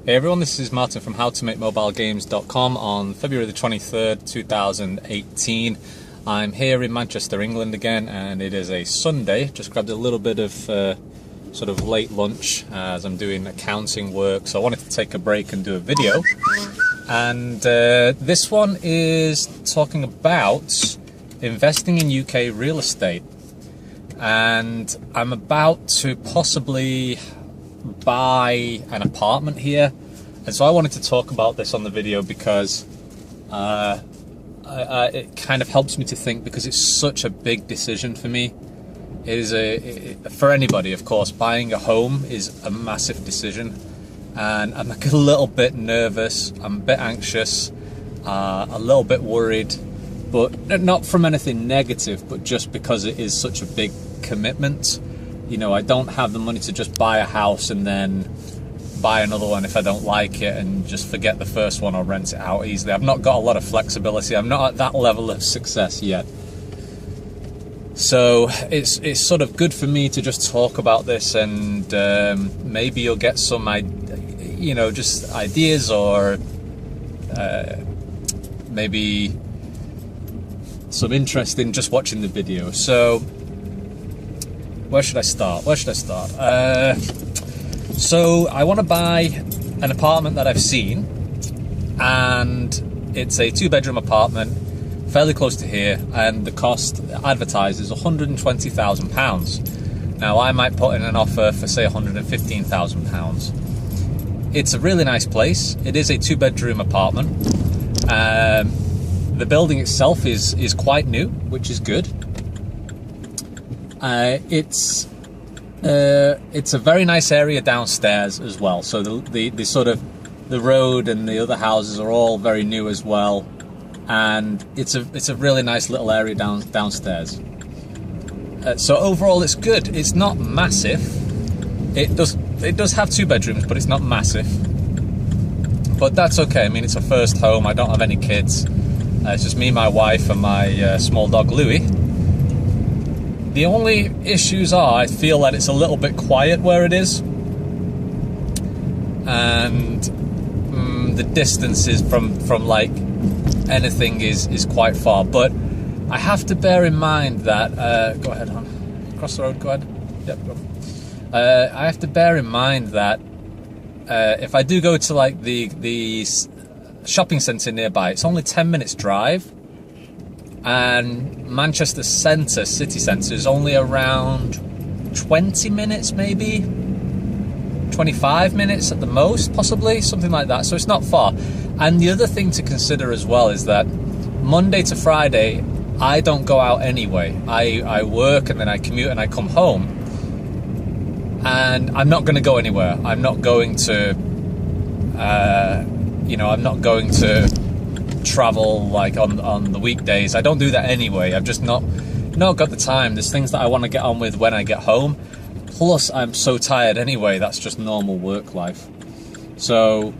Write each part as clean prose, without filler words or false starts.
Hey everyone, this is Martin from howtomakemobilegames.com on February the 23rd, 2018. I'm here in Manchester, England again, and it is a Sunday. Just grabbed a little bit of sort of late lunch as I'm doing accounting work, so I wanted to take a break and do a video. And this one is talking about investing in UK real estate. And I'm about to possibly buy an apartment here, and so I wanted to talk about this on the video because it kind of helps me to think, because it's such a big decision for me. It is for anybody, of course. Buying a home is a massive decision, and I'm a little bit nervous, I'm a bit anxious, a little bit worried, but not from anything negative, but just because it is such a big commitment. You know, I don't have the money to just buy a house and then buy another one if I don't like it and just forget the first one or rent it out easily. I've not got a lot of flexibility. I'm not at that level of success yet. So it's sort of good for me to just talk about this, and maybe you'll get some, just ideas, or maybe some interest in just watching the video. So where should I start? So I want to buy an apartment that I've seen, and it's a 2-bedroom apartment, fairly close to here, and the cost advertised is £120,000. Now I might put in an offer for say £115,000. It's a really nice place. It is a 2-bedroom apartment. The building itself is quite new, which is good. It's a very nice area downstairs as well. So the sort of the road and the other houses are all very new as well, and it's a really nice little area downstairs. So overall, it's good. It's not massive. It does have 2 bedrooms, but it's not massive. But that's okay. I mean, it's a first home. I don't have any kids. It's just me, my wife, and my small dog Louie. The only issues are, I feel that it's a little bit quiet where it is, and the distance is from like anything is quite far. But I have to bear in mind that go ahead, hon. Cross the road. Go ahead. Yep. Go. I have to bear in mind that if I do go to like the shopping centre nearby, it's only 10 minutes drive. And Manchester city centre is only around 20 minutes, maybe 25 minutes at the most, possibly, something like that. So it's not far. And the other thing to consider as well is that Monday to Friday, I don't go out anyway. I work and then I commute and I come home. And I'm not going to go anywhere. I'm not going to, I'm not going to travel like on the weekdays. I don't do that anyway. I've just not got the time. There's things that I want to get on with when I get home, plus I'm so tired anyway. That's just normal work life. So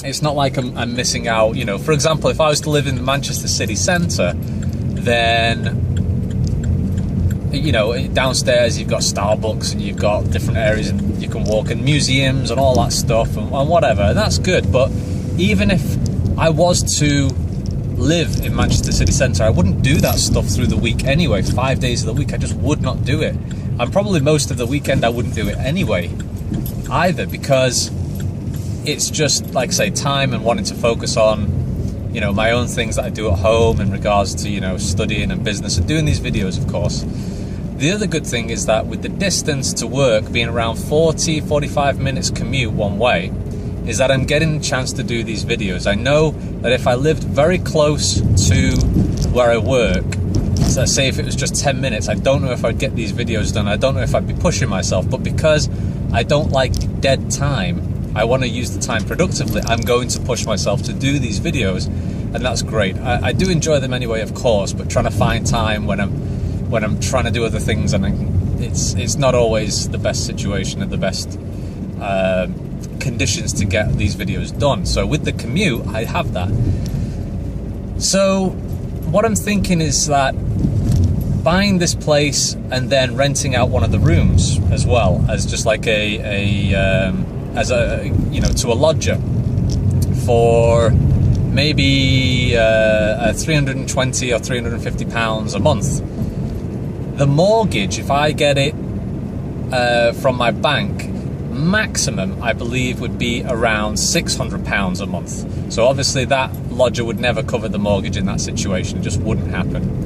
it's not like I'm missing out. For example, if I was to live in the Manchester city centre, then downstairs you've got Starbucks and you've got different areas and you can walk in museums and all that stuff and whatever, and that's good. But even if I was to live in Manchester city centre, I wouldn't do that stuff through the week anyway. 5 days of the week, I just would not do it. And probably most of the weekend I wouldn't do it anyway either, because it's just, like I say, time and wanting to focus on, my own things that I do at home in regards to, studying and business and doing these videos, of course. The other good thing is that with the distance to work being around 45 minutes commute one way, is that I'm getting a chance to do these videos. I know that if I lived very close to where I work, so say if it was just 10 minutes, I don't know if I'd get these videos done. I don't know if I'd be pushing myself, but because I don't like dead time, I want to use the time productively, I'm going to push myself to do these videos, and that's great. I do enjoy them anyway, of course, but trying to find time when I'm trying to do other things, and it's not always the best situation and the best conditions to get these videos done. So with the commute, I have that. So what I'm thinking is that buying this place and then renting out one of the rooms as well as just like a as a, to a lodger for maybe 320 or 350 pounds a month. The mortgage, if I get it from my bank, maximum I believe would be around 600 pounds a month. So obviously that lodger would never cover the mortgage in that situation. It just wouldn't happen.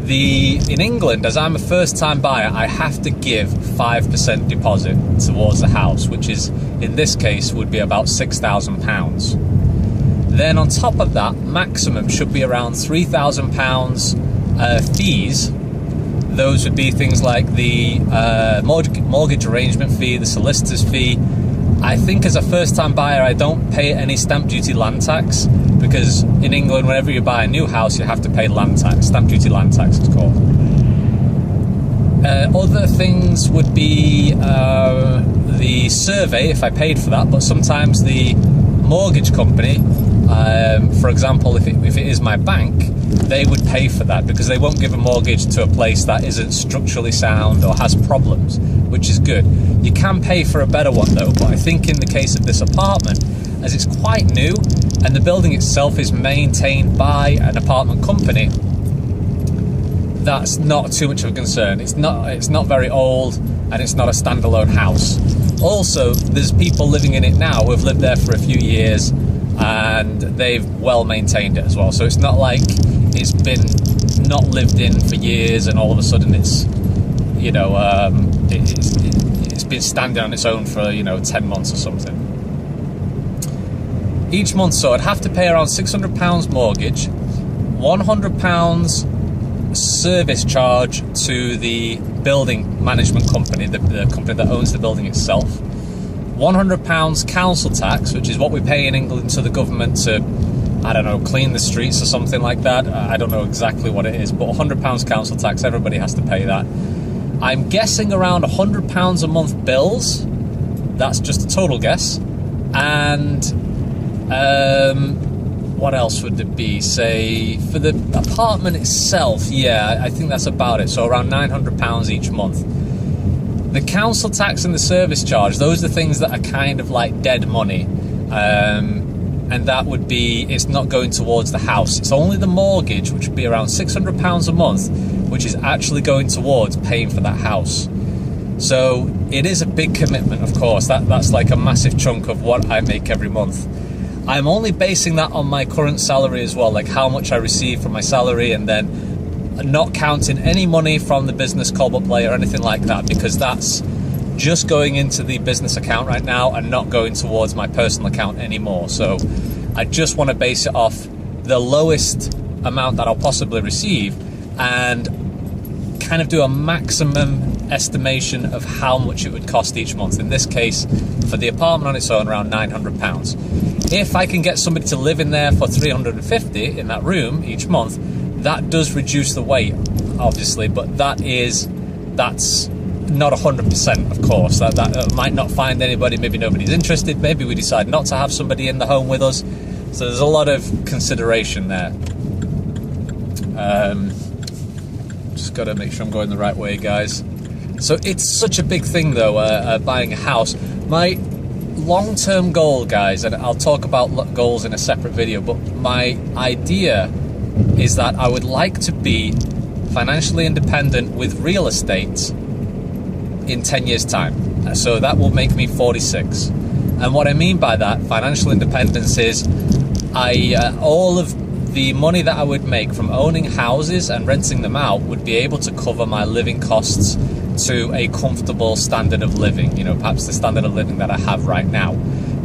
In England, as I'm a first-time buyer, I have to give 5% deposit towards the house, which is, in this case, would be about £6,000. Then on top of that, maximum should be around £3,000 fees. Those would be things like the mortgage arrangement fee, the solicitor's fee. I think as a first-time buyer, I don't pay any stamp duty land tax, because in England, whenever you buy a new house, you have to pay land tax. Stamp duty land tax, it's called. Other things would be the survey, if I paid for that, but sometimes the mortgage company, for example, if it is my bank, they would pay for that, because they won't give a mortgage to a place that isn't structurally sound or has problems, which is good. You can pay for a better one though, but I think in the case of this apartment, as it's quite new and the building itself is maintained by an apartment company, that's not too much of a concern. It's not very old, and it's not a standalone house. Also, there's people living in it now who have lived there for a few years, and they've well maintained it as well. So it's not like it's been not lived in for years and all of a sudden it's it's been standing on its own for 10 months or something. Each month, so I'd have to pay around £600 mortgage, £100 service charge to the building management company, the company that owns the building itself, £100 council tax, which is what we pay in England to the government to, I don't know, clean the streets or something like that. I don't know exactly what it is, but £100 council tax, everybody has to pay that. I'm guessing around £100 a month bills. That's just a total guess. And what else would it be? Say, for the apartment itself, yeah, I think that's about it. So around £900 each month. The council tax and the service charge, those are things that are kind of like dead money. And that would be, it's not going towards the house. It's only the mortgage, which would be around £600 a month, which is actually going towards paying for that house. So it is a big commitment, of course. That's like a massive chunk of what I make every month. I'm only basing that on my current salary as well, like how much I receive from my salary, and then not counting any money from the business Colbert Play or anything like that, because that's just going into the business account right now and not going towards my personal account anymore. So I just want to base it off the lowest amount that I'll possibly receive and kind of do a maximum estimation of how much it would cost each month. In this case, for the apartment on its own, around £900. If I can get somebody to live in there for $350 in that room each month, that does reduce the weight, obviously, but that's not 100%, of course. That might not find anybody, maybe nobody's interested, maybe we decide not to have somebody in the home with us. So there's a lot of consideration there. Just got to make sure I'm going the right way, guys. So it's such a big thing, though, buying a house. My long-term goal, guys, and I'll talk about goals in a separate video, but my idea is that I would like to be financially independent with real estate in 10 years' time. So that will make me 46. And what I mean by that, financial independence, is all of the money that I would make from owning houses and renting them out would be able to cover my living costs to a comfortable standard of living, perhaps the standard of living that I have right now.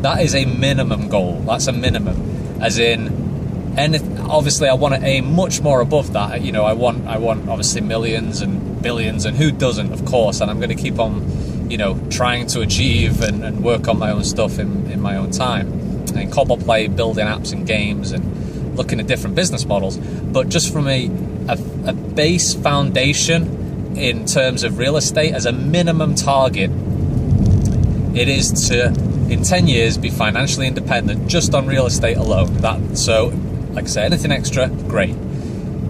That is a minimum goal. That's a minimum. As in, and obviously I want to aim much more above that. I want obviously millions and billions, and who doesn't, of course, and I'm going to keep on, trying to achieve and work on my own stuff in my own time. And Colbert Play, building apps and games and looking at different business models. But just from a base foundation in terms of real estate, as a minimum target, it is to, in 10 years, be financially independent just on real estate alone. So, like I say, anything extra, great.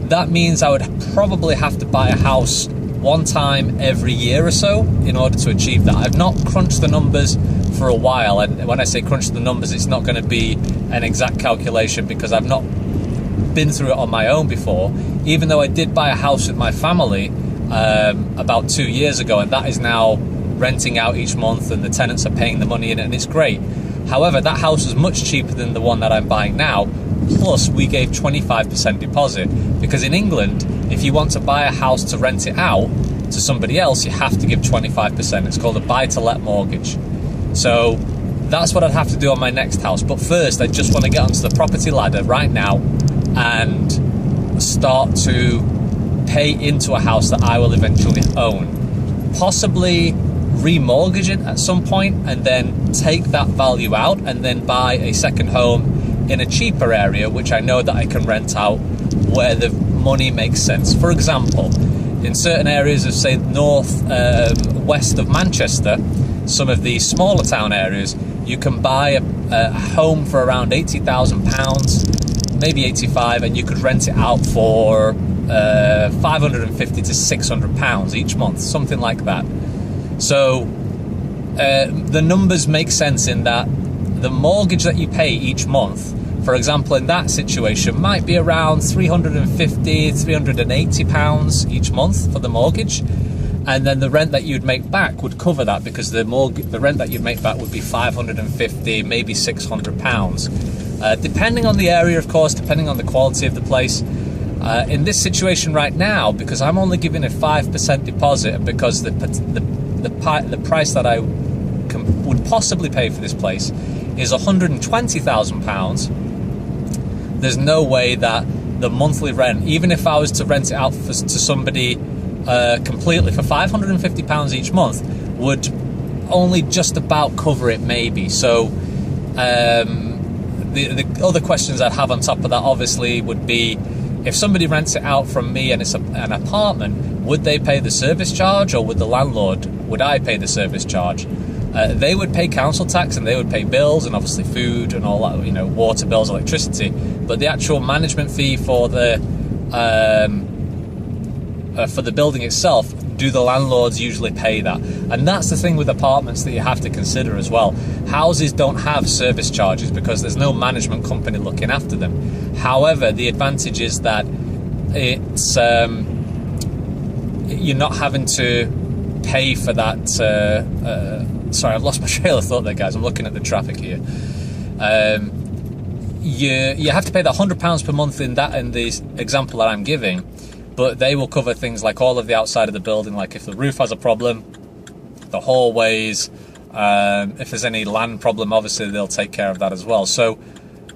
That means I would probably have to buy a house one time every year or so in order to achieve that. I've not crunched the numbers for a while, and when I say crunch the numbers, it's not going to be an exact calculation because I've not been through it on my own before, even though I did buy a house with my family about 2 years ago, and that is now renting out each month and the tenants are paying the money in it, and it's great. However, that house was much cheaper than the one that I'm buying now, plus we gave 25% deposit, because in England, if you want to buy a house to rent it out to somebody else, you have to give 25%. It's called a buy-to-let mortgage. So that's what I'd have to do on my next house. But first, I just want to get onto the property ladder right now and start to pay into a house that I will eventually own. Possibly remortgage it at some point and then take that value out and then buy a second home in a cheaper area, which I know that I can rent out where the money makes sense. For example, in certain areas of, say, west of Manchester, some of the smaller town areas, you can buy a home for around £80,000, maybe 85, and you could rent it out for £550 to £600 each month, something like that. So the numbers make sense in that the mortgage that you pay each month, for example, in that situation, might be around £350, £380 each month for the mortgage. And then the rent that you'd make back would cover that, because the rent that you'd make back would be £550, maybe £600. Depending on the area, of course, depending on the quality of the place. In this situation right now, because I'm only giving a 5% deposit, and because the price that I would possibly pay for this place is £120,000, there's no way that the monthly rent, even if I was to rent it out to somebody completely for £550 each month, would only just about cover it, maybe. So the other questions I'd have on top of that obviously would be, if somebody rents it out from me and it's an apartment, would they pay the service charge, or would I pay the service charge? They would pay council tax and they would pay bills and obviously food and all that, water bills, electricity. But the actual management fee for the building itself, do the landlords usually pay that? And that's the thing with apartments that you have to consider as well. Houses don't have service charges because there's no management company looking after them. However, the advantage is that it's you're not having to pay for that. Sorry, I've lost my trail of thought there, guys. I'm looking at the traffic here. You have to pay that £100 per month in the example that I'm giving, but they will cover things like all of the outside of the building, like if the roof has a problem, the hallways, if there's any land problem, obviously they'll take care of that as well. So,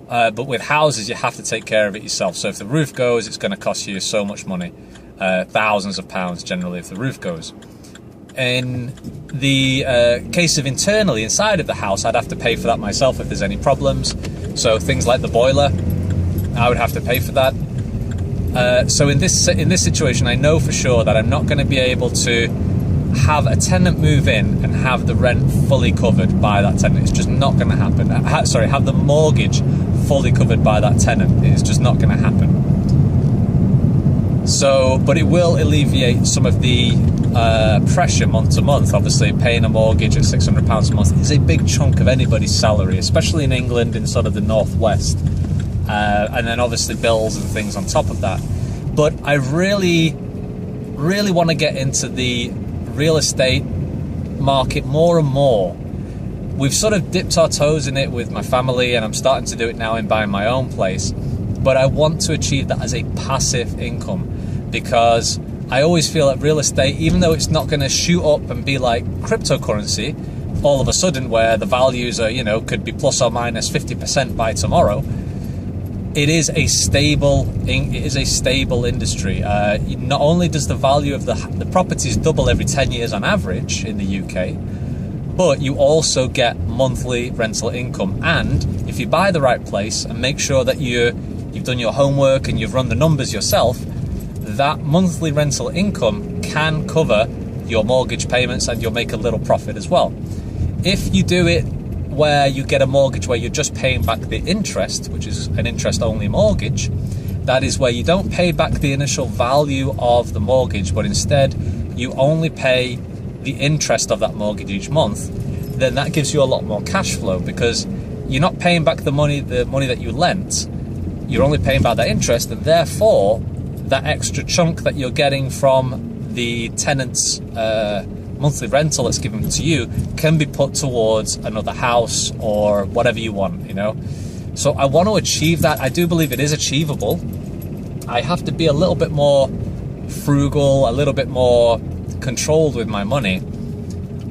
but with houses, you have to take care of it yourself. So if the roof goes, it's going to cost you so much money, thousands of pounds generally if the roof goes. In the case of internally inside of the house, I'd have to pay for that myself if there's any problems. So things like the boiler, I would have to pay for that. So in this situation, I know for sure that I'm not going to be able to have a tenant move in and have the rent fully covered by that tenant. It's just not going to happen. Have the mortgage fully covered by that tenant. It's just not going to happen. So, but it will alleviate some of the pressure month to month. Obviously, paying a mortgage at £600 a month is a big chunk of anybody's salary, especially in England, in sort of the northwest. And then obviously bills and things on top of that. But I really want to get into the real estate market more and more. We've sort of dipped our toes in it with my family, and I'm starting to do it now in buying my own place. But I want to achieve that as a passive income, because I always feel that real estate, even though it's not going to shoot up and be like cryptocurrency all of a sudden, where the values are, could be plus or minus 50% by tomorrow, it is a stable industry. Not only does the value of the properties double every 10 years on average in the UK, but you also get monthly rental income. And if you buy the right place and make sure that you've done your homework and you've run the numbers yourself, that monthly rental income can cover your mortgage payments, and you'll make a little profit as well. If you do it where you get a mortgage where you're just paying back the interest, which is an interest-only mortgage, that is where you don't pay back the initial value of the mortgage, but instead you only pay the interest of that mortgage each month, then that gives you a lot more cash flow, because you're not paying back the money that you lent. You're only paying back that interest, and therefore that extra chunk that you're getting from the tenant's monthly rental that's given to you can be put towards another house or whatever you want, you know. So I want to achieve that. I do believe it is achievable. I have to be a little bit more frugal, a little bit more controlled with my money.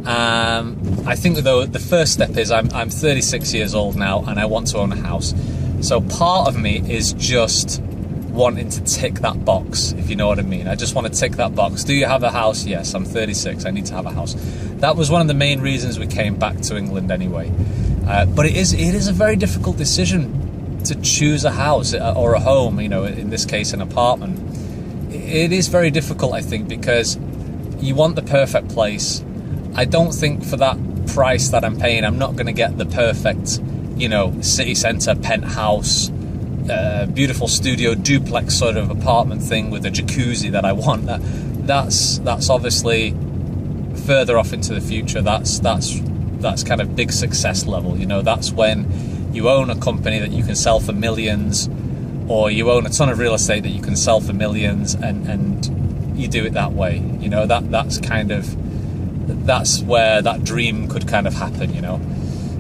I think though the first step is I'm 36 years old now, and I want to own a house. So part of me is just wanting to tick that box, if you know what I mean. I just want to tick that box. Do you have a house? Yes, I'm 36. I need to have a house. That was one of the main reasons we came back to England anyway. But it is a very difficult decision to choose a house or a home, you know, in this case an apartment. It is very difficult, I think, because you want the perfect place. I don't think for that price that I'm paying, I'm not going to get the perfect, you know, city centre penthouse, beautiful studio duplex sort of apartment thing with a jacuzzi that I want. That's obviously further off into the future. That's kind of big success level, you know. That's when you own a company that you can sell for millions, or you own a ton of real estate that you can sell for millions, and you do it that way, you know. That's where that dream could kind of happen, you know.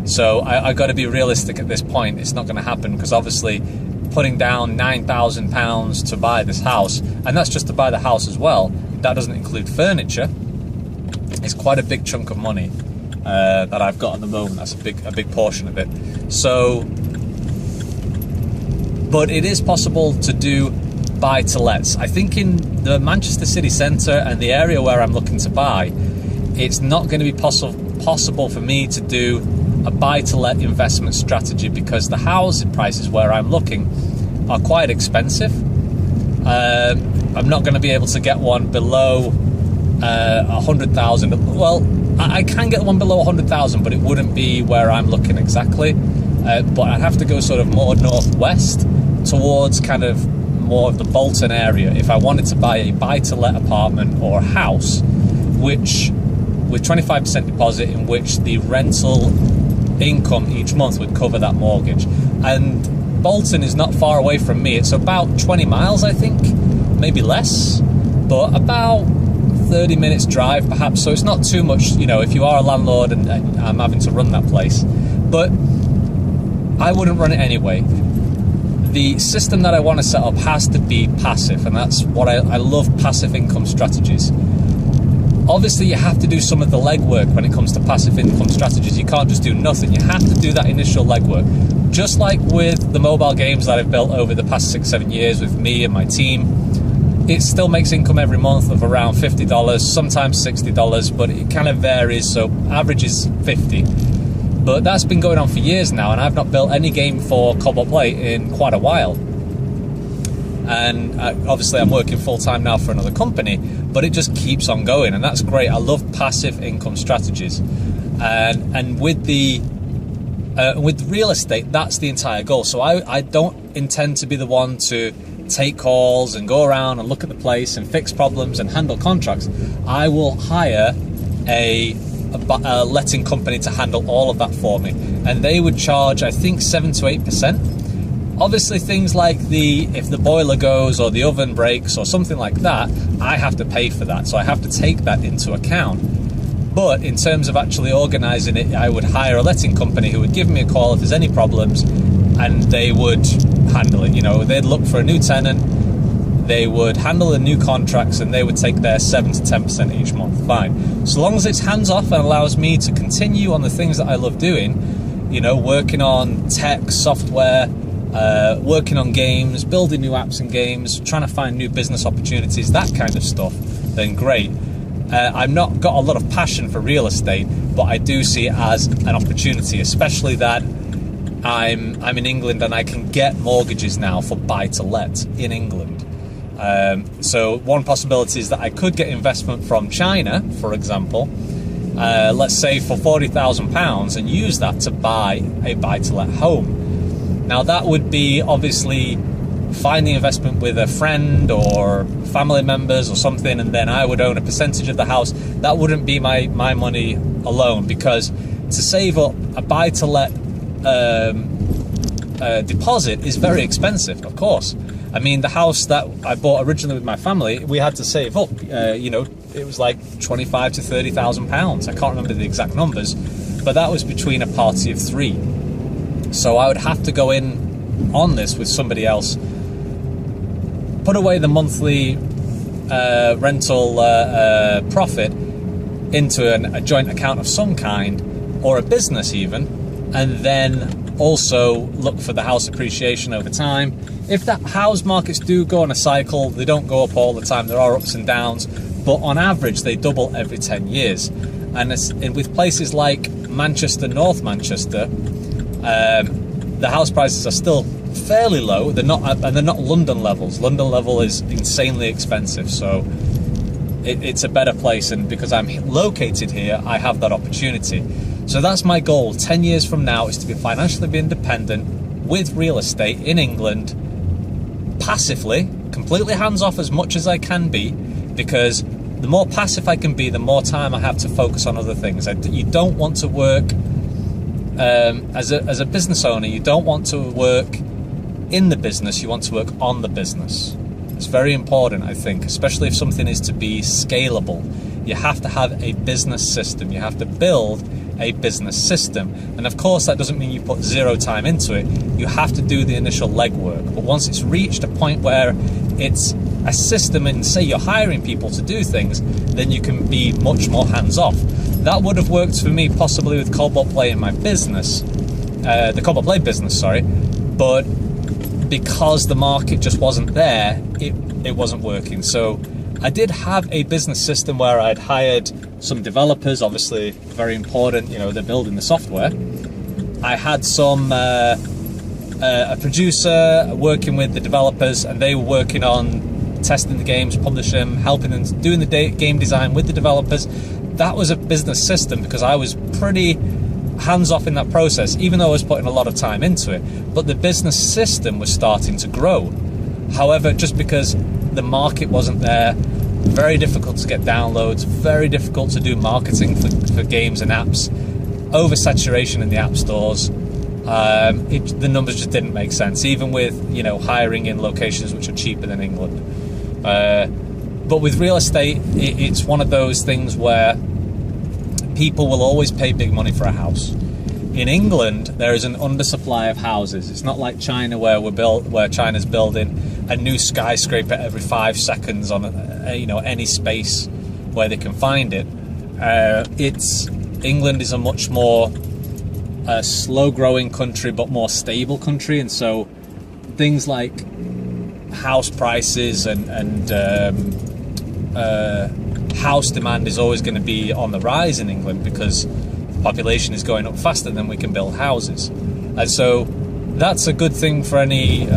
So I got to be realistic at this point. It's not going to happen, because obviously putting down £9,000 to buy this house, and that's just to buy the house as well, that doesn't include furniture. It's quite a big chunk of money that I've got at the moment. That's a big portion of it. So, but it is possible to do buy-to-lets. I think in the Manchester city centre and the area where I'm looking to buy, it's not going to be possible for me to do a buy-to-let investment strategy, because the housing prices where I'm looking are quite expensive. I'm not going to be able to get one below 100,000. Well, I can get one below 100,000, but it wouldn't be where I'm looking exactly. But I'd have to go sort of more northwest towards kind of more of the Bolton area if I wanted to buy a buy-to-let apartment or house, which with 25% deposit, in which the rental income each month would cover that mortgage. And Bolton is not far away from me. It's about 20 miles, I think, maybe less, but about 30 minutes drive perhaps. So it's not too much, you know, if you are a landlord and I'm having to run that place. But I wouldn't run it anyway. The system that I want to set up has to be passive, and that's what I love, passive income strategies. Obviously, you have to do some of the legwork when it comes to passive income strategies. You can't just do nothing. You have to do that initial legwork. Just like with the mobile games that I've built over the past 6-7 years with me and my team, it still makes income every month of around $50, sometimes $60, but it kind of varies, so average is 50. But that's been going on for years now, and I've not built any game for Cobalt Play in quite a while. And obviously I'm working full-time now for another company, but it just keeps on going, and that's great. I love passive income strategies, and with real estate, that's the entire goal. So I don't intend to be the one to take calls and go around and look at the place and fix problems and handle contracts. I will hire a letting company to handle all of that for me, and they would charge, I think, 7 to 8%. Obviously, things like if the boiler goes or the oven breaks or something like that, I have to pay for that, so I have to take that into account. But in terms of actually organising it, I would hire a letting company who would give me a call if there's any problems, and they would handle it. You know, they'd look for a new tenant, they would handle the new contracts, and they would take their 7 to 10% each month. Fine. So long as it's hands-off and allows me to continue on the things that I love doing, you know, working on tech, software, working on games, building new apps and games, trying to find new business opportunities, that kind of stuff, then great. I've not got a lot of passion for real estate, but I do see it as an opportunity, especially that I'm in England and I can get mortgages now for buy-to-let in England. So one possibility is that I could get investment from China, for example, let's say for £40,000, and use that to buy a buy-to-let home. Now that would be obviously finding investment with a friend or family members or something, and then I would own a percentage of the house. That wouldn't be my money alone, because to save up a buy-to-let deposit is very expensive, of course. I mean, the house that I bought originally with my family, we had to save up. It was like 25 to 30,000 pounds. I can't remember the exact numbers, but that was between a party of 3. So I would have to go in on this with somebody else, put away the monthly rental profit into a joint account of some kind, or a business even, and then also look for the house appreciation over time. If the house markets do go on a cycle, they don't go up all the time, there are ups and downs, but on average they double every 10 years. And with places like Manchester, North Manchester, the house prices are still fairly low. They're not London levels. London level is insanely expensive, so it's a better place, and because I'm located here, I have that opportunity. So that's my goal. 10 years from now is to be financially independent with real estate in England, passively, completely hands-off as much as I can be, because the more passive I can be, the more time I have to focus on other things. You don't want to work, as a business owner, you don't want to work in the business, you want to work on the business. It's very important, I think, especially if something is to be scalable. You have to have a business system. You have to build a business system. And of course, that doesn't mean you put zero time into it. You have to do the initial legwork. But once it's reached a point where it's a system, and say you're hiring people to do things, then you can be much more hands-off. That would have worked for me possibly with Cobalt Play in my business, the Cobalt Play business, sorry, but because the market just wasn't there, it wasn't working. So I did have a business system where I'd hired some developers, obviously very important, they're building the software. I had a producer working with the developers, and they were working on testing the games, publishing them, helping them, doing the game design with the developers. That was a business system because I was pretty hands-off in that process, even though I was putting a lot of time into it. But the business system was starting to grow. However, just because the market wasn't there, very difficult to get downloads, very difficult to do marketing for games and apps, oversaturation in the app stores, the numbers just didn't make sense, even with hiring in locations which are cheaper than England. But with real estate, it's one of those things where people will always pay big money for a house. In England, there is an undersupply of houses. It's not like China, where China's building a new skyscraper every 5 seconds on any space where they can find it. England is a much more slow-growing country, but more stable country, and so things like house prices and house demand is always going to be on the rise in England because population is going up faster than we can build houses, and so that's a good thing for any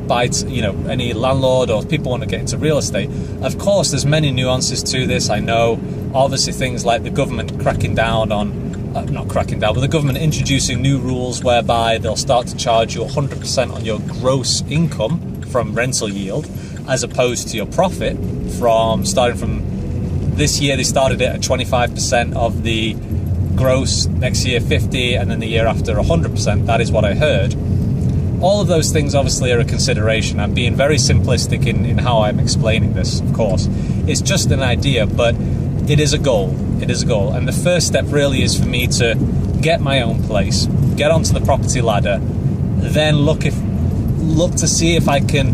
any landlord or people want to get into real estate. Of course, there's many nuances to this. I know, obviously, things like the government cracking down on. Not cracking down, but the government introducing new rules whereby they'll start to charge you 100% on your gross income from rental yield, as opposed to your profit starting from this year. They started it at 25% of the gross, next year 50%, and then the year after 100%. That is what I heard. All of those things obviously are a consideration. I'm being very simplistic in how I'm explaining this, of course. It's just an idea, but it is a goal. It is a goal. And the first step really is for me to get my own place, get onto the property ladder, then look to see if I can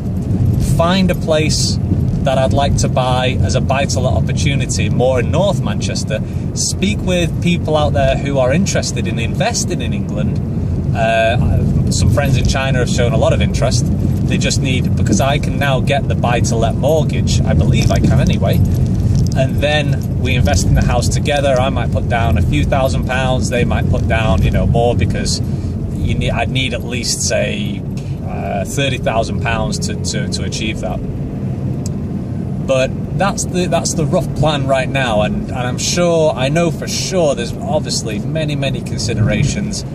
find a place that I'd like to buy as a buy-to-let opportunity, more in North Manchester. Speak with people out there who are interested in investing in England. Some friends in China have shown a lot of interest. They just need, because I can now get the buy-to-let mortgage, I believe I can anyway, and then we invest in the house together. I might put down a few £1,000s, they might put down more, because I'd need at least, say, £30,000 to achieve that. But that's the rough plan right now, and I know for sure there's obviously many considerations.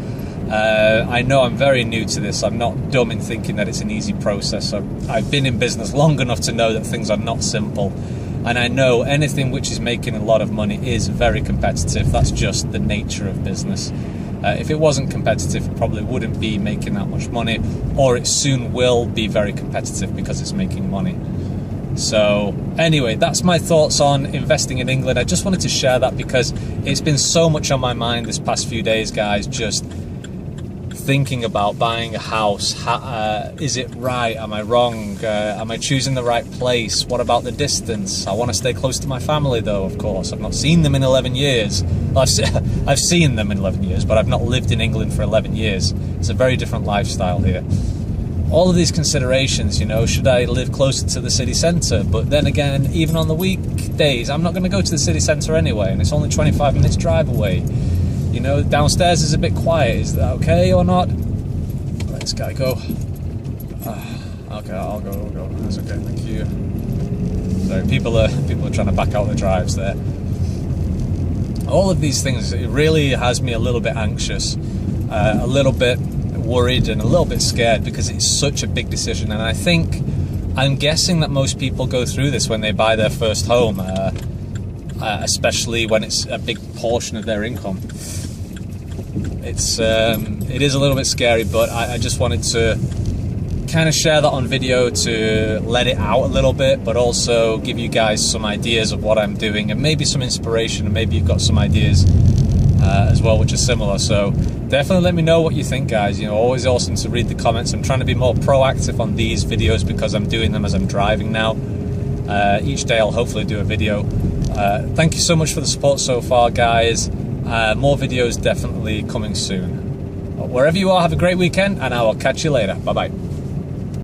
I know I'm very new to this. I'm not dumb in thinking that it's an easy process. I've been in business long enough to know that things are not simple. And I know anything which is making a lot of money is very competitive. That's just the nature of business. If it wasn't competitive, it probably wouldn't be making that much money, or it soon will be very competitive because it's making money. So anyway, that's my thoughts on investing in England. I just wanted to share that because it's been so much on my mind this past few days, guys, just thinking about buying a house. Is it right? Am I wrong? Am I choosing the right place? What about the distance? I want to stay close to my family, though, of course. I've not seen them in 11 years. Well, I've seen them in 11 years, but I've not lived in England for 11 years. It's a very different lifestyle here. All of these considerations, you know, should I live closer to the city centre? But then again, even on the weekdays, I'm not going to go to the city centre anyway, and it's only 25 minutes drive away. You know, downstairs is a bit quiet. Is that okay or not? Let this guy go. Okay, I'll go. That's okay. Thank you. Sorry, people are trying to back out the drives there. All of these things, it really has me a little bit anxious, a little bit worried, and a little bit scared because it's such a big decision. And I'm guessing that most people go through this when they buy their first home, especially when it's a big portion of their income. It is a little bit scary, but I just wanted to kind of share that on video to let it out a little bit, but also give you guys some ideas of what I'm doing and maybe some inspiration, and maybe you've got some ideas as well which are similar. So definitely let me know what you think, guys. You know, always awesome to read the comments. I'm trying to be more proactive on these videos because I'm doing them as I'm driving now. Each day I'll hopefully do a video. Thank you so much for the support so far, guys. More videos definitely coming soon. Wherever you are, have a great weekend, and I will catch you later. Bye bye.